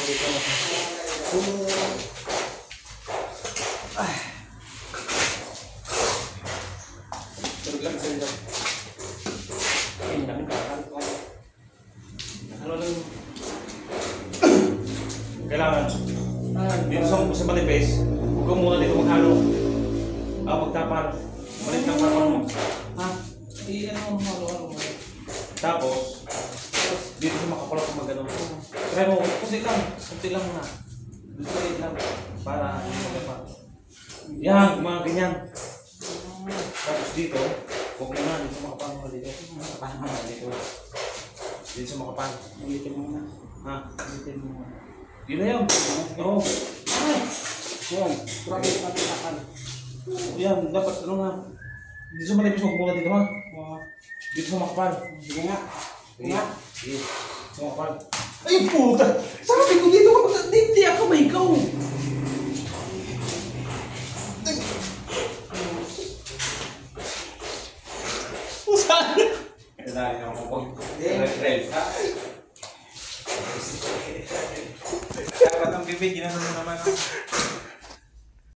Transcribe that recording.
dito. Ay. Tulog lang. Ay, namin bakal. Ano lang. Kailangan. Dito sa manipes, huwag ka muna dito maghalo. Magtapal. Malit lang tapal mo. Ha? Ano mo. Tapos, dito sa makapal ako mag-ano. Try mo, kunti lang muna. Dito lang. Para hindi magapa. Yan, mga ganyan. Tapos dito, huwag mo na. Dito sa makapal mo dito. Dito. Dito sa makapal. Ulitin mo na. Ha? Ulitin mo na. Yun na yun. Oo. Yan. Grabe yung patinakan. Yan, dapat ano nga. Dito sa manipis, huwag muna dito ha. Dito sa makapal. Sige nga. Sige. Sa makapal. Ay puta! Sabi ko dito ka hindi ako may ikaw. Saan? Kailangan ako pag refresh. Dapat ang bibig, ginano mo naman.